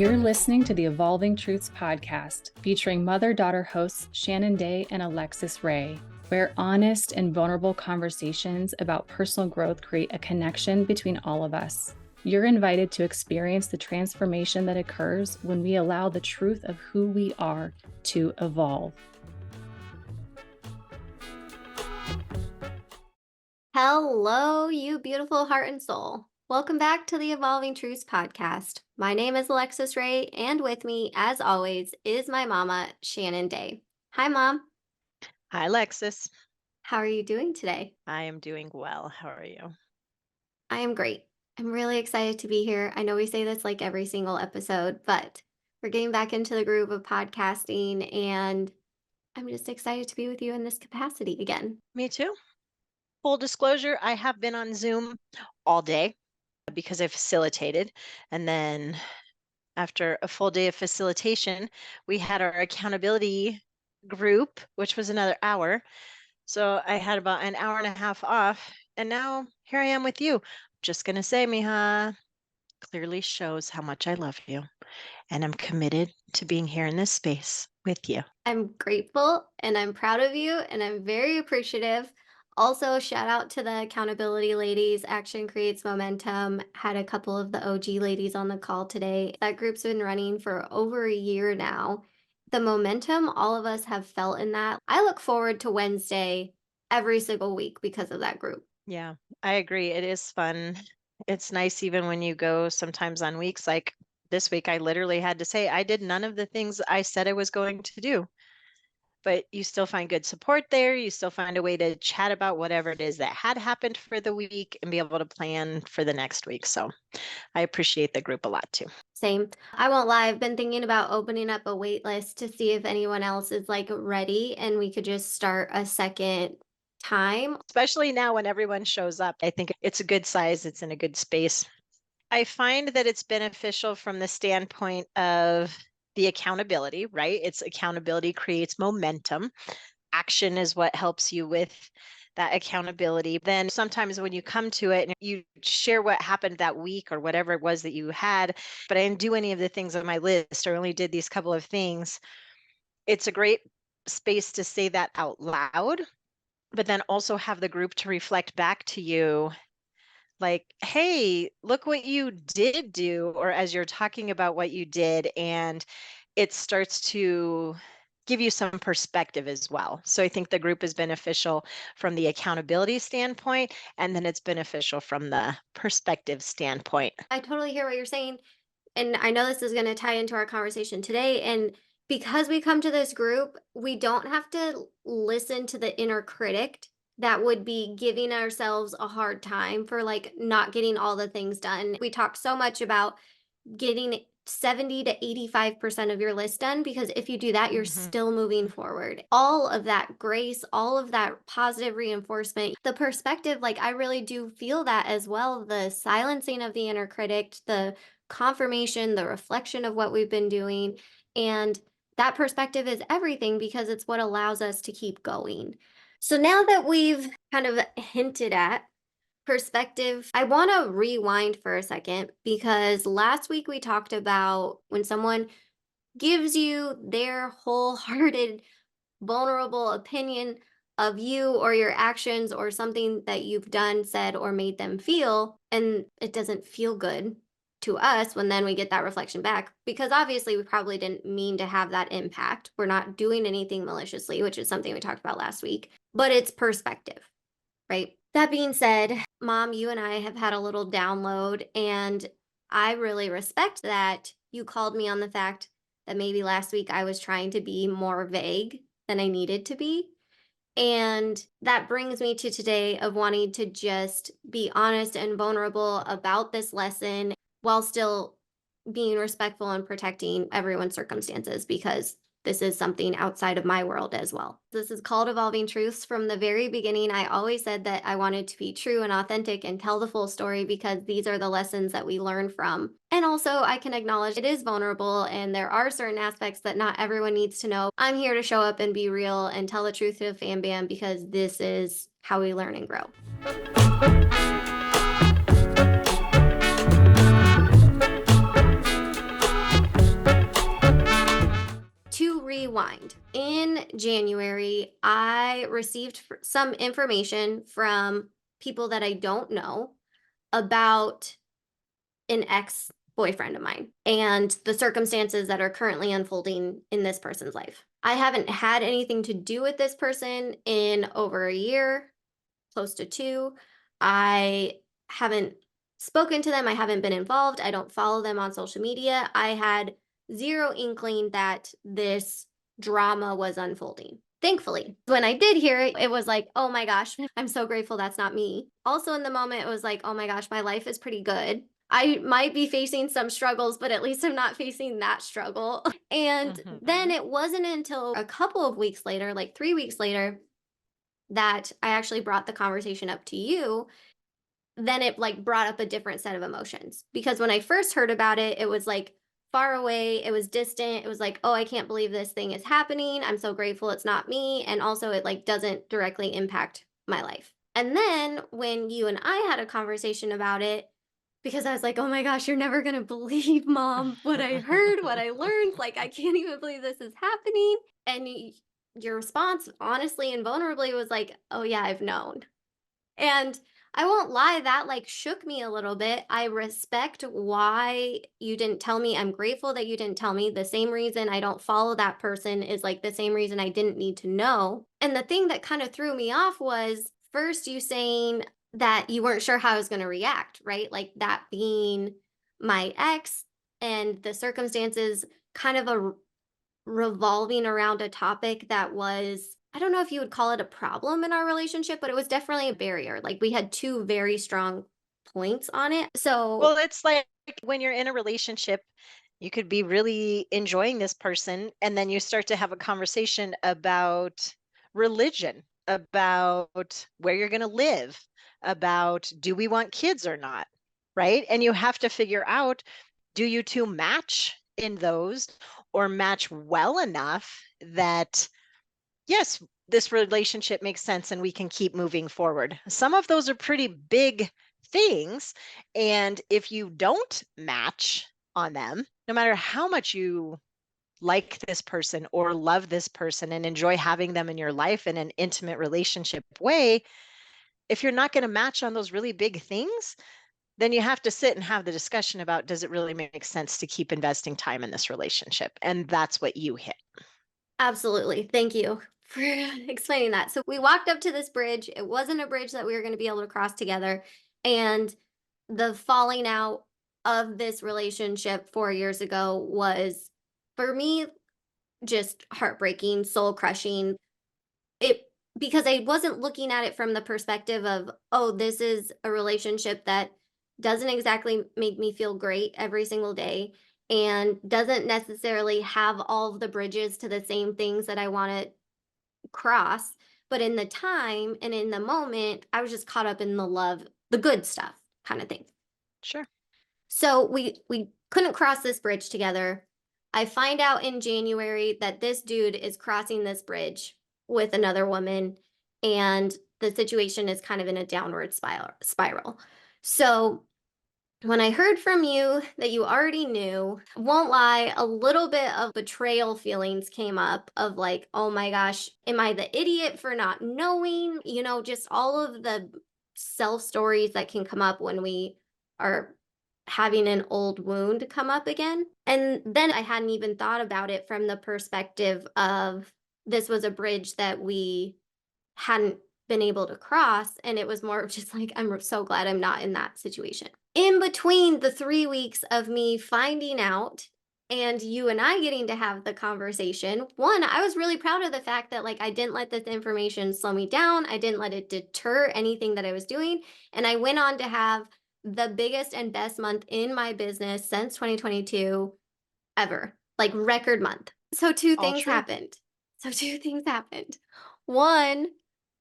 You're listening to the Evolving Truths podcast, featuring mother-daughter hosts Shannon Day and Alexus Ray, where honest and vulnerable conversations about personal growth create a connection between all of us. You're invited to experience the transformation that occurs when we allow the truth of who we are to evolve. Hello, you beautiful heart and soul. Welcome back to the Evolving Truths podcast. My name is Alexus Ray, and with me, as always, is my mama, Shannon Day. Hi, Mom. Hi, Alexus. How are you doing today? I am doing well. How are you? I am great. I'm really excited to be here. I know we say this like every single episode, but we're getting back into the groove of podcasting, and I'm just excited to be with you in this capacity again. Me too. Full disclosure, I have been on Zoom all day because I facilitated. And then after a full day of facilitation, we had our accountability group, which was another hour. So I had about an hour and a half off. And now here I am with you. Just going to say, Mija, clearly shows how much I love you. And I'm committed to being here in this space with you. I'm grateful and I'm proud of you and I'm very appreciative. Also, shout out to the accountability ladies. Action creates momentum. Had a couple of the OG ladies on the call today. That group's been running for over a year now. The momentum all of us have felt in that. I look forward to Wednesday every single week because of that group. Yeah, I agree. It is fun. It's nice even when you go sometimes on weeks like this week, I literally had to say I did none of the things I said I was going to do. But you still find good support there. You still find a way to chat about whatever it is that had happened for the week and be able to plan for the next week. So I appreciate the group a lot too. Same. I won't lie. I've been thinking about opening up a wait list to see if anyone else is like ready and we could just start a second time. Especially now when everyone shows up. I think it's a good size. It's in a good space. I find that it's beneficial from the standpoint of the accountability, right? It's accountability creates momentum. Action is what helps you with that accountability. Then sometimes when you come to it and you share what happened that week or whatever it was that you had, but I didn't do any of the things on my list or only did these couple of things, it's a great space to say that out loud, but then also have the group to reflect back to you like, hey, look what you did do, or as you're talking about what you did, and it starts to give you some perspective as well. So I think the group is beneficial from the accountability standpoint, and then it's beneficial from the perspective standpoint. I totally hear what you're saying. And I know this is going to tie into our conversation today. And because we come to this group, we don't have to listen to the inner critic that would be giving ourselves a hard time for like not getting all the things done. We talk so much about getting 70 to 85% of your list done, because if you do that, you're still moving forward. All of that grace, all of that positive reinforcement, the perspective, like I really do feel that as well. The silencing of the inner critic, the confirmation, the reflection of what we've been doing. And that perspective is everything because it's what allows us to keep going. So now that we've kind of hinted at perspective, I want to rewind for a second because last week we talked about when someone gives you their wholehearted, vulnerable opinion of you or your actions or something that you've done, said, or made them feel, and it doesn't feel good to us when then we get that reflection back, because obviously we probably didn't mean to have that impact. We're not doing anything maliciously, which is something we talked about last week, but it's perspective, right? That being said, Mom, you and I have had a little download, and I really respect that you called me on the fact that maybe last week I was trying to be more vague than I needed to be. And that brings me to today of wanting to just be honest and vulnerable about this lesson while still being respectful and protecting everyone's circumstances, because this is something outside of my world as well. This is called Evolving Truths. From the very beginning, I always said that I wanted to be true and authentic and tell the full story because these are the lessons that we learn from. And also, I can acknowledge it is vulnerable and there are certain aspects that not everyone needs to know. I'm here to show up and be real and tell the truth to the fam bam because this is how we learn and grow. rewind. In January, I received some information from people that I don't know about an ex boyfriend of mine and the circumstances that are currently unfolding in this person's life. I haven't had anything to do with this person in over a year, close to two. I haven't spoken to them. I haven't been involved. I don't follow them on social media. I had zero inkling that this drama was unfolding. Thankfully, when I did hear it, it was like, oh my gosh, I'm so grateful that's not me. Also, in the moment, it was like, oh my gosh, my life is pretty good. I might be facing some struggles, but at least I'm not facing that struggle. And then Mhm. it wasn't until a couple of weeks later, like 3 weeks later, that I actually brought the conversation up to you. Then it like brought up a different set of emotions. Because when I first heard about it, it was like far away, it was distant. It was like, oh, I can't believe this thing is happening. I'm so grateful it's not me. And also, it like doesn't directly impact my life. And then when you and I had a conversation about it, because I was like, oh my gosh, you're never going to believe, mom, what I heard, what I learned. Like, I can't even believe this is happening. And your response, honestly and vulnerably, was like, oh yeah, I've known. And I won't lie, that like shook me a little bit. I respect why you didn't tell me. I'm grateful that you didn't tell me. The same reason I don't follow that person is like the same reason I didn't need to know. And the thing that kind of threw me off was first you saying that you weren't sure how I was going to react, right? Like that being my ex and the circumstances kind of revolving around a topic that was, I don't know if you would call it a problem in our relationship, but it was definitely a barrier. Like we had two very strong points on it. So Well, it's like when you're in a relationship, you could be really enjoying this person, and then you start to have a conversation about religion, about where you're going to live, about do we want kids or not, right? And you have to figure out, do you two match in those, or match well enough that yes, this relationship makes sense and we can keep moving forward. Some of those are pretty big things. And if you don't match on them, no matter how much you like this person or love this person and enjoy having them in your life in an intimate relationship way, if you're not going to match on those really big things, then you have to sit and have the discussion about, does it really make sense to keep investing time in this relationship? And that's what you hit. absolutely. Thank you for explaining that. So we walked up to this bridge. It wasn't a bridge that we were going to be able to cross together. And the falling out of this relationship 4 years ago was, for me, just heartbreaking, soul crushing. It because I wasn't looking at it from the perspective of, oh, this is a relationship that doesn't exactly make me feel great every single day and doesn't necessarily have all of the bridges to the same things that I want to cross. But in the time and in the moment, I was just caught up in the love, the good stuff kind of thing. Sure. So we couldn't cross this bridge together. I find out in January that this dude is crossing this bridge with another woman and the situation is kind of in a downward spiral. So when I heard from you that you already knew, won't lie, a little bit of betrayal feelings came up of like, oh my gosh, am I the idiot for not knowing? Just all of the self stories that can come up when we are having an old wound come up again. And then I hadn't even thought about it from the perspective of this was a bridge that we hadn't been able to cross. And it was more of just like, I'm so glad I'm not in that situation. In between the 3 weeks of me finding out and you and I getting to have the conversation, one, I was really proud of the fact that like I didn't let this information slow me down. I didn't let it deter anything that I was doing. And I went on to have the biggest and best month in my business since 2022 ever, like record month. So two All things true. happened. One,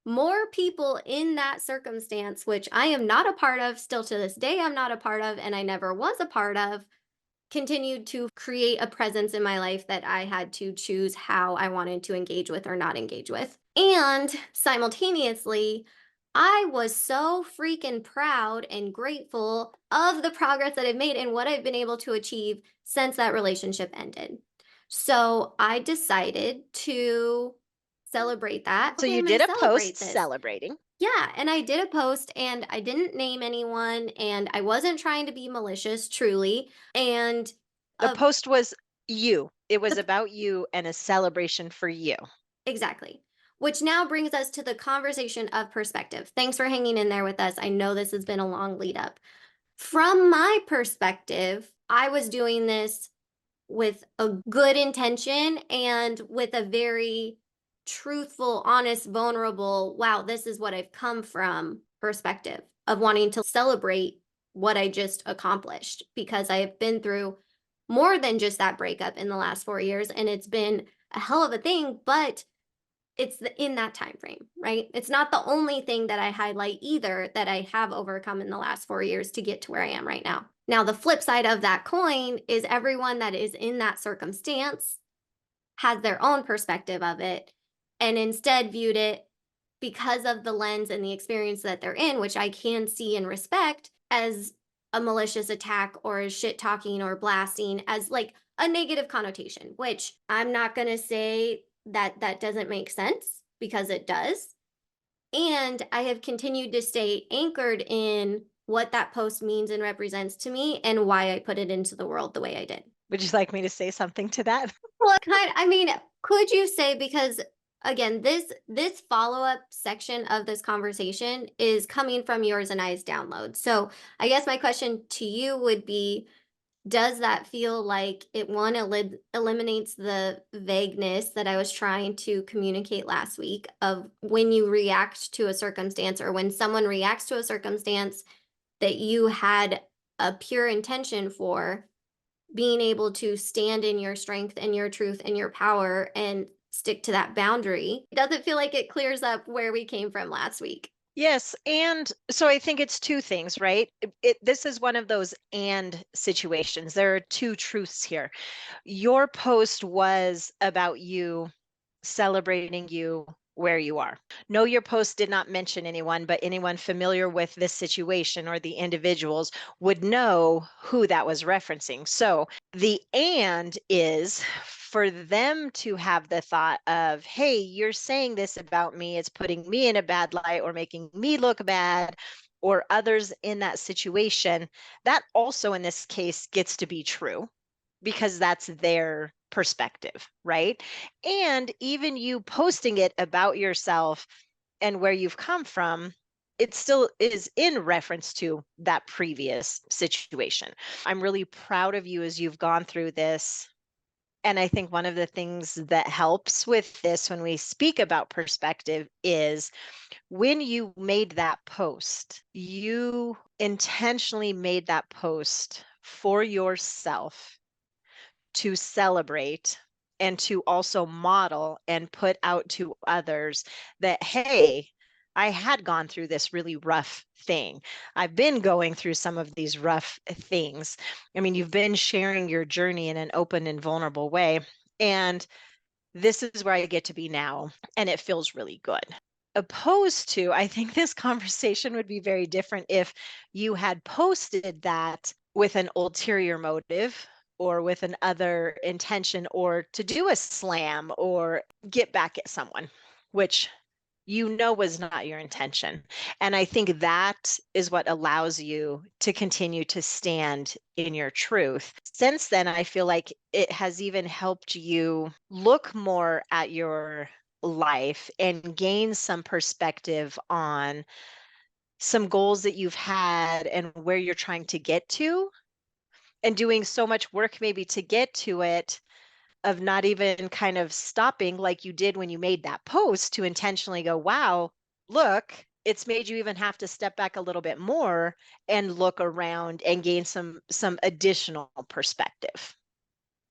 more people in that circumstance, which I am not a part of, still to this day, I'm not a part of, and I never was a part of, continued to create a presence in my life that I had to choose how I wanted to engage with or not engage with. And simultaneously, I was so freaking proud and grateful of the progress that I've made and what I've been able to achieve since that relationship ended. So I decided to celebrate that. So Okay, you I'm going did to a post celebrate this. celebrating. Yeah, and I did a post and I didn't name anyone and I wasn't trying to be malicious, truly. And The uh, post was you. It was the about you and a celebration for you. Exactly. Which now brings us to the conversation of perspective. Thanks for hanging in there with us. I know this has been a long lead up. From my perspective, I was doing this with a good intention and with a very truthful, honest, vulnerable, wow, this is what I've come from perspective of wanting to celebrate what I just accomplished because I have been through more than just that breakup in the last 4 years. And it's been a hell of a thing, but in that time frame, right? It's not the only thing that I highlight either that I have overcome in the last 4 years to get to where I am right now. Now, the flip side of that coin is everyone that is in that circumstance has their own perspective of it and instead viewed it because of the lens and the experience that they're in, which I can see and respect as a malicious attack or as shit talking or blasting as like a negative connotation, which I'm not going to say that that doesn't make sense because it does. And I have continued to stay anchored in what that post means and represents to me and why I put it into the world the way I did. Would you like me to say something to that? Well, I mean, could you say because again, this follow-up section of this conversation is coming from yours and I's download. So, I guess my question to you would be, does that feel like it eliminates the vagueness that I was trying to communicate last week of when you react to a circumstance or when someone reacts to a circumstance that you had a pure intention for being able to stand in your strength and your truth and your power and stick to that boundary? Does it feel like it clears up where we came from last week? Yes, and so I think it's two things, right? This is one of those and situations. There are two truths here. Your post was about you celebrating you where you are. No, your post did not mention anyone, but anyone familiar with this situation or the individuals would know who that was referencing. So the and is for them to have the thought of, hey, you're saying this about me, it's putting me in a bad light or making me look bad or others in that situation. That also in this case gets to be true because that's their perspective, right? And even you posting it about yourself and where you've come from, it still is in reference to that previous situation. I'm really proud of you as you've gone through this. And I think one of the things that helps with this when we speak about perspective is when you made that post, you intentionally made that post for yourself to celebrate and to also model and put out to others that, hey, I had gone through this really rough thing. I've been going through some of these rough things. I mean, you've been sharing your journey in an open and vulnerable way. And this is where I get to be now. And it feels really good. Opposed to, I think this conversation would be very different if you had posted that with an ulterior motive or with an other intention or to do a slam or get back at someone, which you know was not your intention. And I think that is what allows you to continue to stand in your truth. Since then, I feel like it has even helped you look more at your life and gain some perspective on some goals that you've had and where you're trying to get to and doing so much work maybe to get to it of not even kind of stopping like you did when you made that post to intentionally go, wow, look, it's made you even have to step back a little bit more and look around and gain some additional perspective.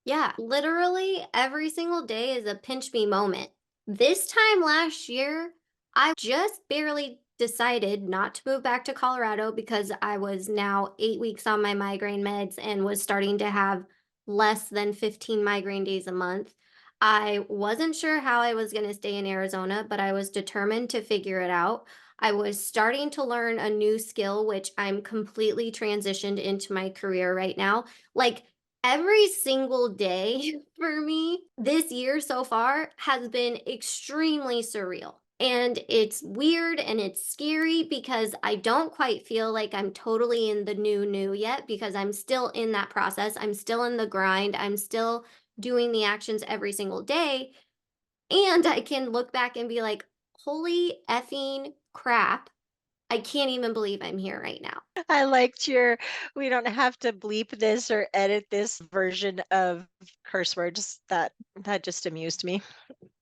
Yeah, literally every single day is a pinch me moment. This time last year, I just barely decided not to move back to Colorado because I was now 8 weeks on my migraine meds and was starting to have less than 15 migraine days a month. I wasn't sure how I was going to stay in Arizona, but I was determined to figure it out. I was starting to learn a new skill, which I'm completely transitioned into my career right now. Like, Every single day for me this year so far has been extremely surreal. And it's weird and it's scary because I don't quite feel like I'm totally in the new yet because I'm still in that process. I'm still in the grind. I'm still doing the actions every single day. And I can look back and be like, holy effing crap. I can't even believe I'm here right now. I liked your, we don't have to bleep this or edit this version of curse words. That just amused me.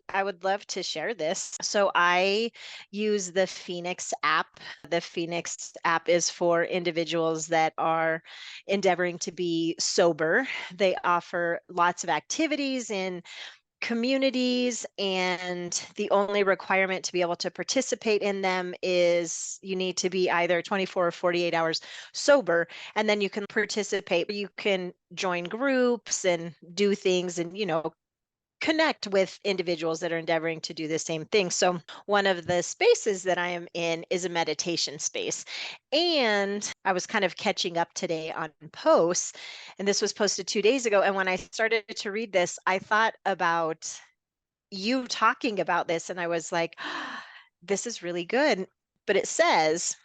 I would love to share this. So I use the Phoenix app. The Phoenix app is for individuals that are endeavoring to be sober. They offer lots of activities in communities, and the only requirement to be able to participate in them is you need to be either 24 or 48 hours sober, and then you can participate. You can join groups and do things and, connect with individuals that are endeavoring to do the same thing. So, one of the spaces that I am in is a meditation space. And I was kind of catching up today on posts, and this was posted 2 days ago. And when I started to read this, I thought about you talking about this, and I was like, this is really good. But it says,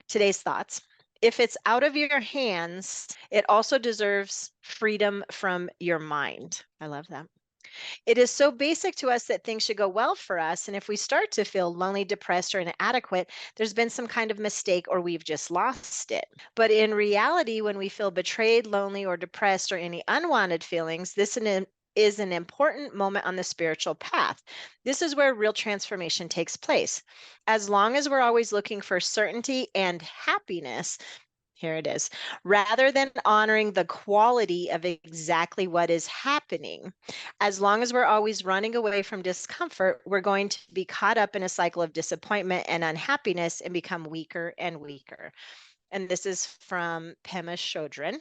today's thoughts. If it's out of your hands, it also deserves freedom from your mind. I love that. It is so basic to us that things should go well for us. And if we start to feel lonely, depressed, or inadequate, there's been some kind of mistake or we've just lost it. But in reality, when we feel betrayed, lonely, or depressed, or any unwanted feelings, this is an important moment on the spiritual path. This is where real transformation takes place. As long as we're always looking for certainty and happiness, here it is. Rather than honoring the quality of exactly what is happening, as long as we're always running away from discomfort, we're going to be caught up in a cycle of disappointment and unhappiness and become weaker and weaker. And this is from Pema Chodron.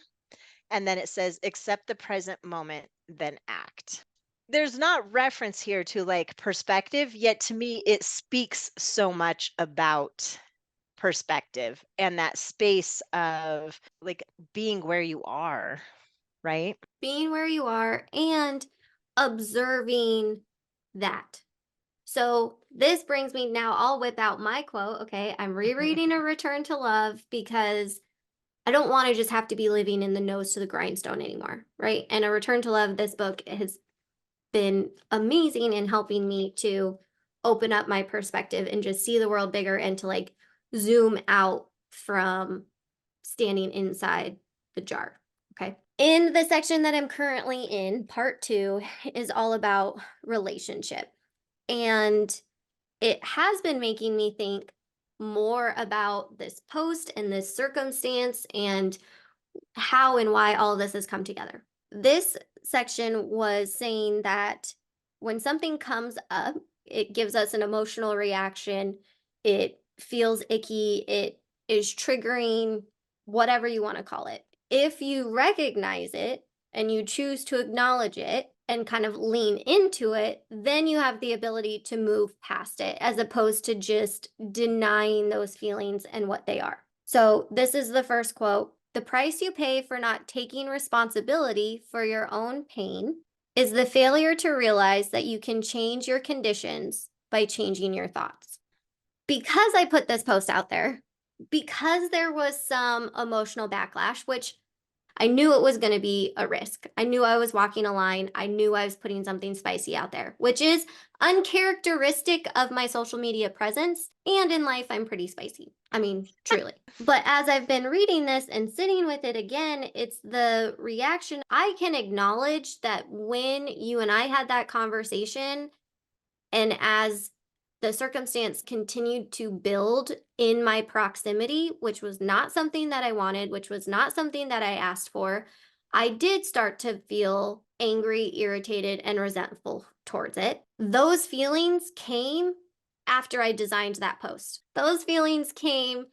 And then it says, accept the present moment, then act. There's not reference here to like perspective, yet to me, it speaks so much about perspective and that space of like being where you are, right? Being where you are and observing that. So this brings me now, I'll whip out my quote. Okay. I'm rereading A Return to Love because I don't want to just have to be living in the nose to the grindstone anymore. Right. And A Return to Love, this book has been amazing in helping me to open up my perspective and just see the world bigger and to like zoom out from standing inside the jar. Okay. In the section that I'm currently in, part 2 is all about relationship. And it has been making me think more about this post and this circumstance and how and why all of this has come together. This section was saying that when something comes up, it gives us an emotional reaction. It feels icky. It is triggering, whatever you want to call it. If you recognize it and you choose to acknowledge it and kind of lean into it, then you have the ability to move past it as opposed to just denying those feelings and what they are. So, this is the first quote. The price you pay for not taking responsibility for your own pain is the failure to realize that you can change your conditions by changing your thoughts. Because I put this post out there, because there was some emotional backlash, which I knew it was going to be a risk. I knew I was walking a line. I knew I was putting something spicy out there, which is uncharacteristic of my social media presence. And in life, I'm pretty spicy. I mean, truly. But as I've been reading this and sitting with it again, it's the reaction. I can acknowledge that when you and I had that conversation, and as the circumstance continued to build in my proximity, which was not something that I wanted, which was not something that I asked for, I did start to feel angry, irritated, and resentful towards it. Those feelings came after I designed that post. Those feelings came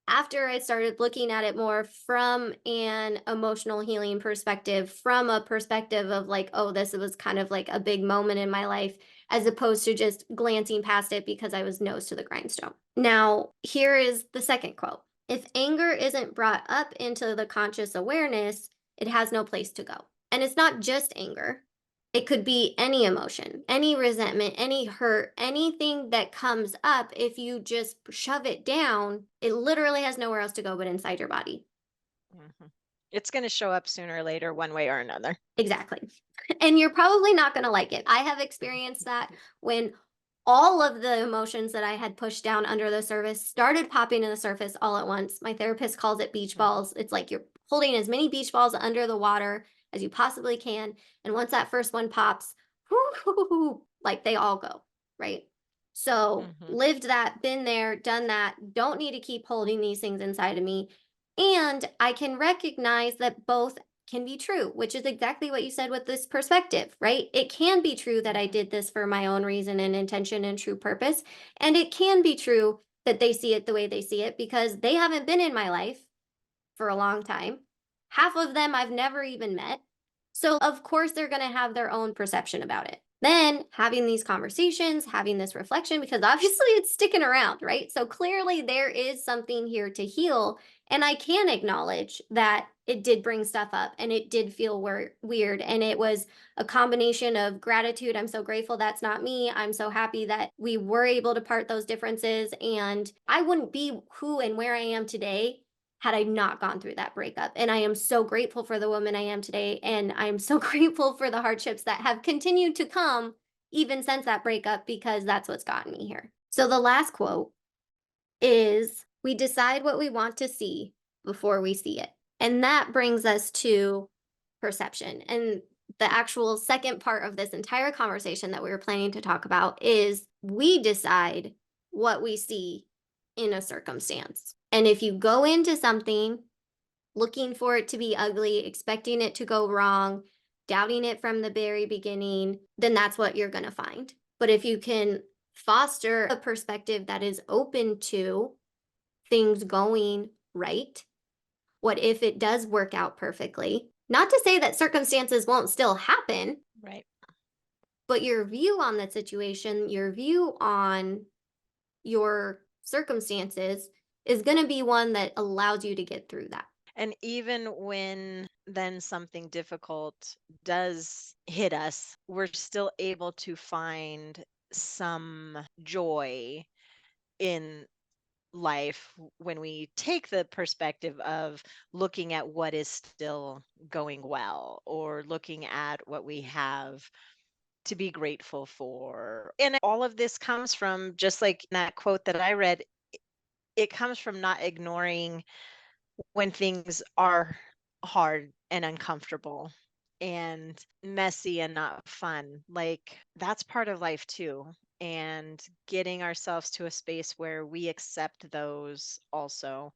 after I started looking at it more from an emotional healing perspective, from a perspective of like, oh, this was kind of like a big moment in my life, as opposed to just glancing past it because I was nose to the grindstone. Now, here is the second quote. If anger isn't brought up into the conscious awareness, it has no place to go. And it's not just anger. It could be any emotion, any resentment, any hurt, anything that comes up. If you just shove it down, it literally has nowhere else to go but inside your body. Mhm. It's going to show up sooner or later, one way or another. Exactly. And you're probably not going to like it. I have experienced that when all of the emotions that I had pushed down under the surface started popping to the surface all at once. My therapist calls it beach Mhm. balls. It's like you're holding as many beach balls under the water as you possibly can. And once that first one pops, whoo, like they all go, right? So Mhm. lived that, been there, done that. Don't need to keep holding these things inside of me. And I can recognize that both can be true, which is exactly what you said with this perspective, right? It can be true that I Mhm. did this for my own reason and intention and true purpose. And it can be true that they see it the way they see it because they haven't been in my life for a long time. Half of them I've never even met. So, of course, they're going to have their own perception about it. Then having these conversations, having this reflection, because obviously it's sticking around, right? So clearly there is something here to heal. And I can acknowledge that it did bring stuff up and it did feel weird. And it was a combination of gratitude. I'm so grateful that's not me. I'm so happy that we were able to part those differences. And I wouldn't be who and where I am today had I not gone through that breakup. And I am so grateful for the woman I am today. And I'm so grateful for the hardships that have continued to come even since that breakup, because that's what's gotten me here. So the last quote is, we decide what we want to see before we see it. And that brings us to perception. And the actual second part of this entire conversation that we were planning to talk about is we decide what we see in a circumstance. And if you go into something looking for it to be ugly, expecting it to go wrong, doubting it from the very beginning, then that's what you're going to find. But if you can foster a perspective that is open to things going right, what if it does work out perfectly? Not to say that circumstances won't still happen, Right. but your view on the situation, your view on your circumstances is going to be one that allows you to get through that. And even when then something difficult does hit us, we're still able to find some joy in life when we take the perspective of looking at what is still going well or looking at what we have to be grateful for. And all of this comes from, just like that quote that I read, it comes from not ignoring when things are hard and uncomfortable and messy and not fun. Like that's part of life too. And getting ourselves to a space where we accept those also.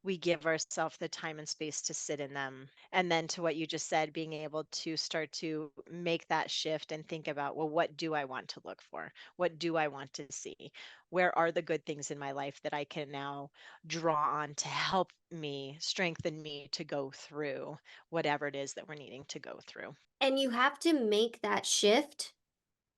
We give ourselves the time and space to sit in them. And then to what you just said, being able to start to make that shift and think about, well, what do I want to look for? What do I want to see? Where are the good things in my life that I can now draw on to help me, strengthen me to go through whatever it is that we're needing to go through? And you have to make that shift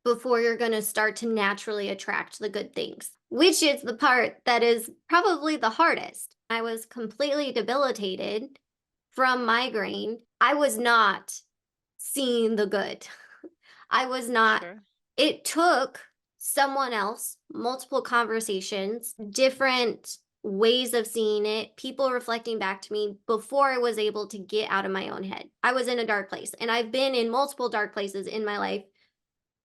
before you're going to start to naturally attract the good things, which is the part that is probably the hardest. I was completely debilitated from migraine. I was not seeing the good. I was not. Sure. It took someone else, multiple conversations, different ways of seeing it, people reflecting back to me before I was able to get out of my own head. I was in a dark place, and I've been in multiple dark places in my life.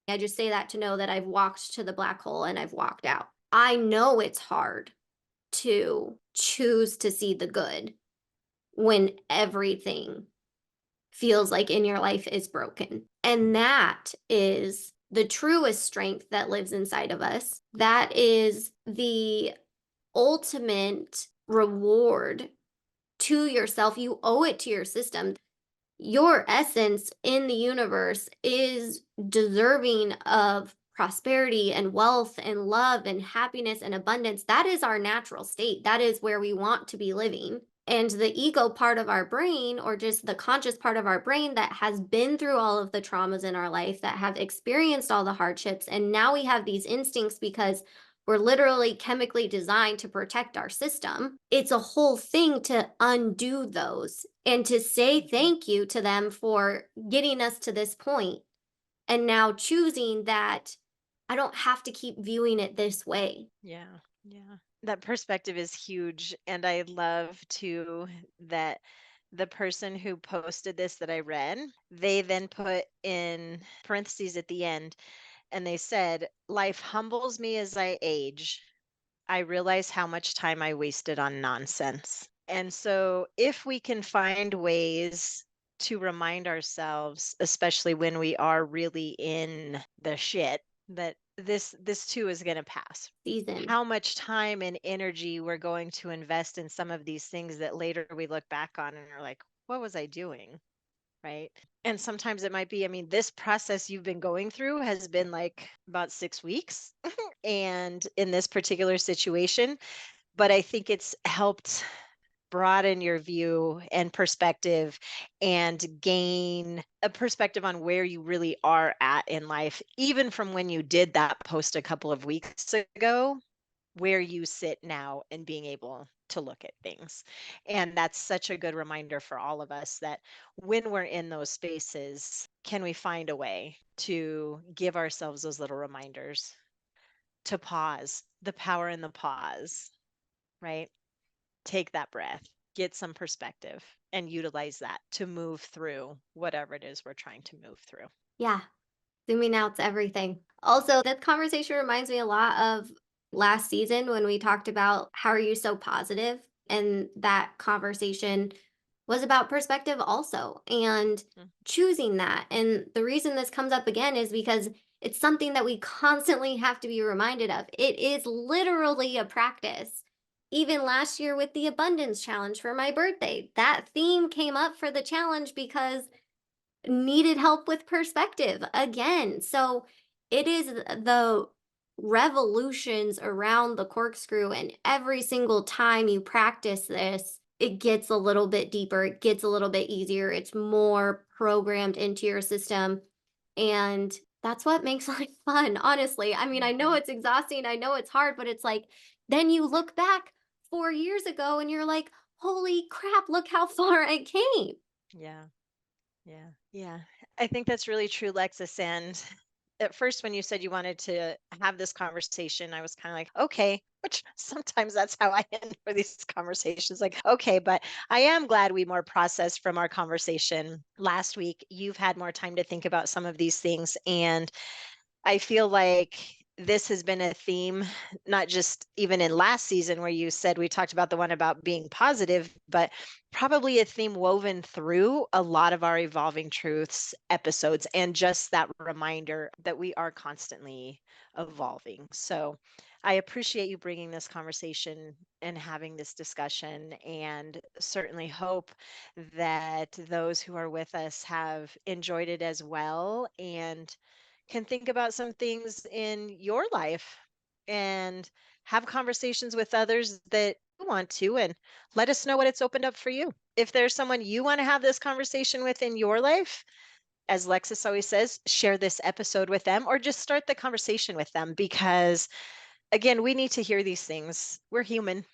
I just say that to know that I've walked to the black hole and I've walked out. I know it's hard to choose to see the good when everything feels like in your life is broken. And that is the truest strength that lives inside of us. That is the ultimate reward to yourself. You owe it to your system. Your essence in the universe is deserving of prosperity and wealth and love and happiness and abundance. That is our natural state. That is where we want to be living. And the ego part of our brain, or just the conscious part of our brain that has been through all of the traumas in our life, that have experienced all the hardships, and now we have these instincts because We're literally chemically designed to protect our system. It's a whole thing to undo those and to say thank you to them for getting us to this point and now choosing that I don't have to keep viewing it this way. Yeah. Yeah. That perspective is huge. And I love too that the person who posted this that I read, they then put in parentheses at the end, and they said, "Life humbles me as I age. I realize how much time I wasted on nonsense." And so, if we can find ways to remind ourselves, especially when we are really in the shit, that this too is going to pass. Season. How much time and energy we're going to invest in some of these things that later we look back on and are like, what was I doing? Right. And sometimes it might be, I mean, this process you've been going through has been like about 6 weeks. And in this particular situation, but I think it's helped broaden your view and perspective and gain a perspective on where you really are at in life, even from when you did that post a couple of weeks ago, where you sit now and being able to look at things. And that's such a good reminder for all of us that when we're in those spaces, can we find a way to give ourselves those little reminders to pause, the power in the pause, right? Take that breath, get some perspective, and utilize that to move through whatever it is we're trying to move through. Yeah. Zooming out's everything. Also, that conversation reminds me a lot of last season when we talked about how are you so positive? And that conversation was about perspective also and Mm. choosing that. And the reason this comes up again is because it's something that we constantly have to be reminded of. It is literally a practice. Even last year with the abundance challenge for my birthday, that theme came up for the challenge because needed help with perspective again. So it is the revolutions around the corkscrew, and every single time you practice this, it gets a little bit deeper, it gets a little bit easier, it's more programmed into your system. And that's what makes life fun, honestly. I mean, I know Mhm. it's exhausting, I know it's hard, but it's like, then you look back 4 years ago and you're like, holy crap, look how far I came. Yeah. Yeah. Yeah. I think that's really true, Lexus. And at first, when you said you wanted to have this conversation, I was kind of like, okay, which sometimes that's how I end for these conversations. Like, okay, but I am glad we more processed from our conversation last week. You've had more time to think about some of these things. And I feel like this has been a theme, not just even in last season where you said we talked about the one about being positive, but probably a theme woven through a lot of our Evolving Truths episodes, and just that reminder that we are constantly evolving. So I appreciate you bringing this conversation and having this discussion, and certainly hope that those who are with us have enjoyed it as well, and can think about some things in your life and have conversations with others that you want to, and let us know what it's opened up for you. If there's someone you want to have this conversation with in your life, as Lexus always says, share this episode with them or just start the conversation with them, because again, we need to hear these things. We're human.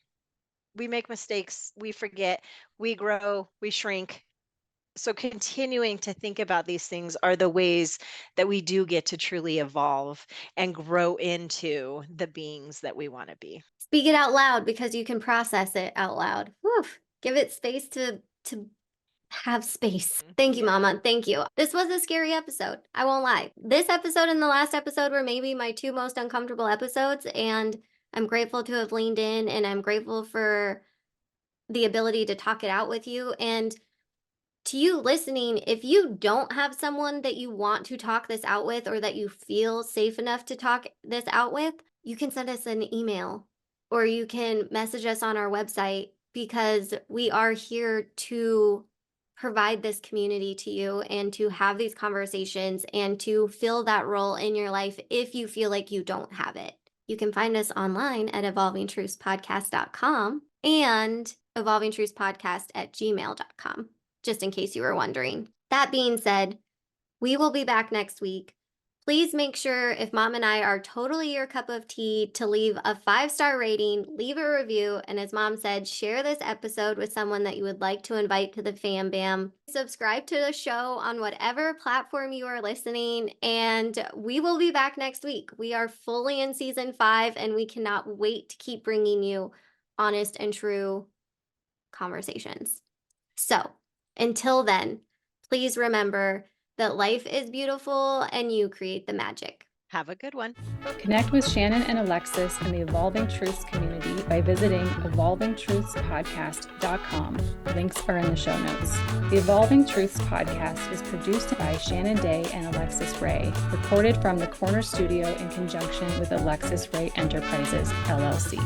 We make mistakes, we forget, we grow, we shrink. So continuing to think about these things are the ways that we do get to truly evolve and grow into the beings that we want to be. Speak it out loud because you can process it out loud. Whew. Give it space to have space. Thank you, Yeah. Mama. Thank you. This was a scary episode. I won't lie. This episode and the last episode were maybe my two most uncomfortable episodes, and I'm grateful to have leaned in, and I'm grateful for the ability to talk it out with you. And to you listening, if you don't have someone that you want to talk this out with or that you feel safe enough to talk this out with, you can send us an email or you can message us on our website, because we are here to provide this community to you and to have these conversations and to fill that role in your life if you feel like you don't have it. You can find us online at evolvingtruthspodcast.com and evolvingtruthspodcast@gmail.com, just in case you were wondering. That being said, we will be back next week Please make sure, if Mom and I are totally your cup of tea, to leave a 5-star rating, leave a review, and as Mom said, share this episode with someone that you would like to invite to the fam bam. Subscribe to the show on whatever platform you are listening, and we will be back next week. We are fully in season 5, and we cannot wait to keep bringing you honest and true conversations. So until then, please remember that life is beautiful and you create the magic. Have a good one. Connect with Shannon and Alexus in the Evolving Truths community by visiting evolvingtruthspodcast.com. Links are in the show notes. The Evolving Truths podcast is produced by Shannon Day and Alexus Ray, recorded from the Corner Studio in conjunction with Alexus Ray Enterprises, LLC.